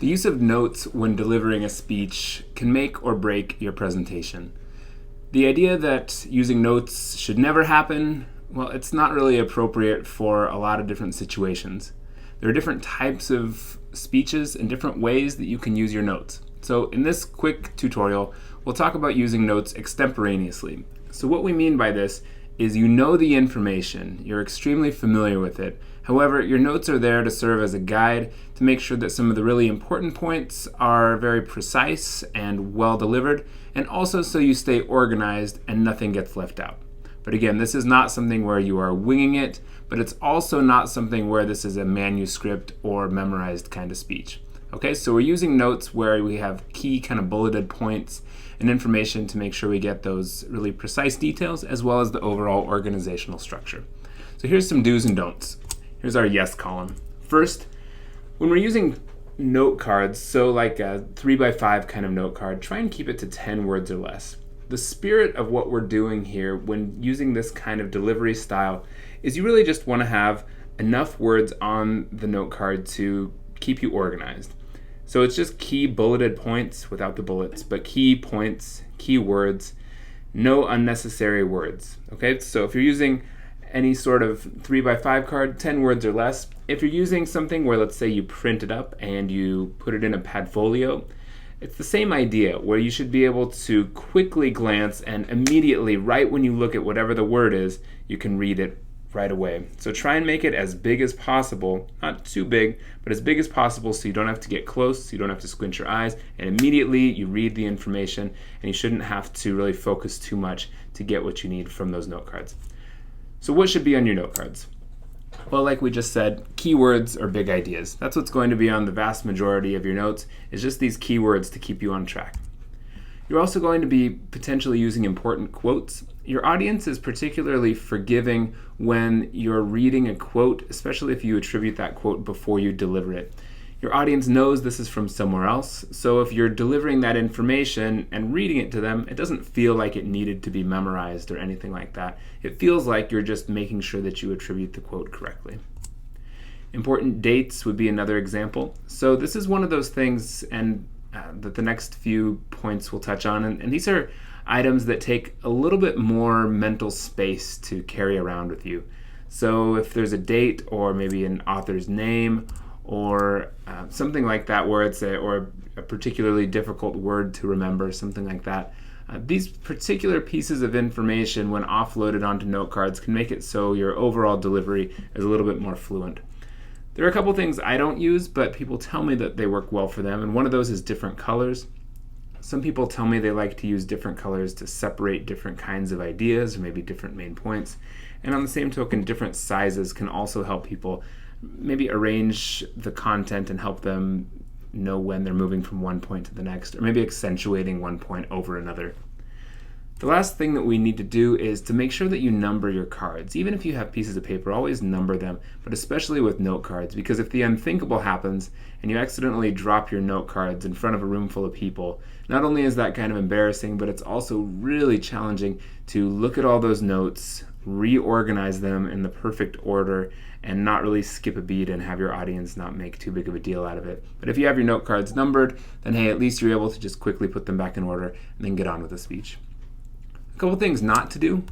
The use of notes when delivering a speech can make or break your presentation. The idea that using notes should never happen, well, it's not really appropriate for a lot of different situations. There are different types of speeches and different ways that you can use your notes. So in this quick tutorial, we'll talk about using notes extemporaneously. So what we mean by this is you know the information, you're extremely familiar with it. However, your notes are there to serve as a guide to make sure that some of the really important points are very precise and well delivered, and also so you stay organized and nothing gets left out. But again, this is not something where you are winging it, but it's also not something where this is a manuscript or memorized kind of speech. Okay, so we're using notes where we have key kind of bulleted points and information to make sure we get those really precise details as well as the overall organizational structure. So here's some do's and don'ts. Here's our yes column. First, when we're using note cards, so like a 3x5 kind of note card, try and keep it to 10 words or less. The spirit of what we're doing here when using this kind of delivery style is you really just want to have enough words on the note card to keep you organized. So it's just key bulleted points without the bullets, but key points, key words, no unnecessary words. Okay, so if you're using any sort of 3x5 card, 10 words or less. If you're using something where, let's say, you print it up and you put it in a padfolio, it's the same idea where you should be able to quickly glance and immediately, right when you look at whatever the word is, you can read it right away. So try and make it as big as possible, not too big, but as big as possible so you don't have to get close, so you don't have to squint your eyes, and immediately you read the information, and you shouldn't have to really focus too much to get what you need from those note cards. So what should be on your note cards? Well, like we just said, keywords or big ideas. That's what's going to be on the vast majority of your notes, is just these keywords to keep you on track. You're also going to be potentially using important quotes. Your audience is particularly forgiving when you're reading a quote, especially if you attribute that quote before you deliver it. Your audience knows this is from somewhere else, so if you're delivering that information and reading it to them, it doesn't feel like it needed to be memorized or anything like that. It feels like you're just making sure that you attribute the quote correctly. Important dates would be another example. So this is one of those things and that the next few points we'll touch on, and these are items that take a little bit more mental space to carry around with you. So if there's a date or maybe an author's name or something like that where it's a particularly difficult word to remember, something like that. These particular pieces of information, when offloaded onto note cards, can make it so your overall delivery is a little bit more fluent. There are a couple things I don't use, but people tell me that they work well for them, and one of those is different colors. Some people tell me they like to use different colors to separate different kinds of ideas or maybe different main points. And on the same token, different sizes can also help people maybe arrange the content and help them know when they're moving from one point to the next, or maybe accentuating one point over another. The last thing that we need to do is to make sure that you number your cards. Even if you have pieces of paper, always number them, but especially with note cards, because if the unthinkable happens and you accidentally drop your note cards in front of a room full of people, not only is that kind of embarrassing, but it's also really challenging to look at all those notes, reorganize them in the perfect order, and not really skip a beat and have your audience not make too big of a deal out of it. But if you have your note cards numbered, then hey, at least you're able to just quickly put them back in order and then get on with the speech. A couple things not to do.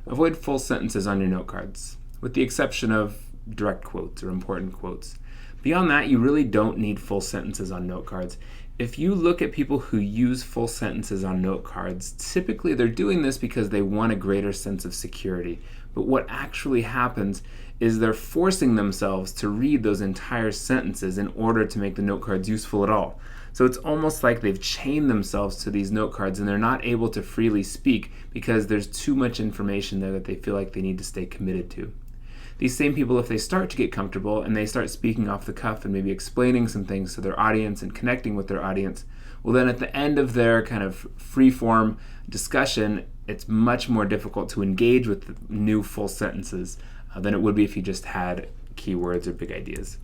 Avoid full sentences on your note cards, with the exception of direct quotes or important quotes. Beyond that, you really don't need full sentences on note cards. If you look at people who use full sentences on note cards, typically they're doing this because they want a greater sense of security. But what actually happens is they're forcing themselves to read those entire sentences in order to make the note cards useful at all. So it's almost like they've chained themselves to these note cards and they're not able to freely speak because there's too much information there that they feel like they need to stay committed to. These same people, if they start to get comfortable and they start speaking off the cuff and maybe explaining some things to their audience and connecting with their audience, well then at the end of their kind of free-form discussion, it's much more difficult to engage with new full sentences than it would be if you just had keywords or big ideas.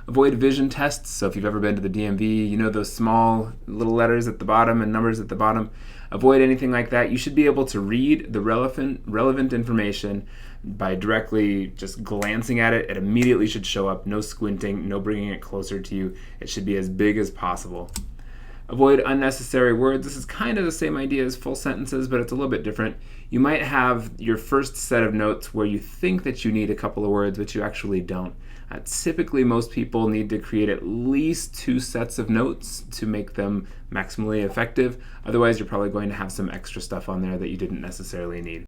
Avoid vision tests. So if you've ever been to the DMV, you know those small little letters at the bottom and numbers at the bottom. Avoid anything like that. You should be able to read the relevant information By directly just glancing at it, it immediately should show up. No squinting, no bringing it closer to you. It should be as big as possible. Avoid unnecessary words. This is kind of the same idea as full sentences, but it's a little bit different. You might have your first set of notes where you think that you need a couple of words, but you actually don't. Typically, most people need to create at least 2 sets of notes to make them maximally effective. Otherwise, you're probably going to have some extra stuff on there that you didn't necessarily need.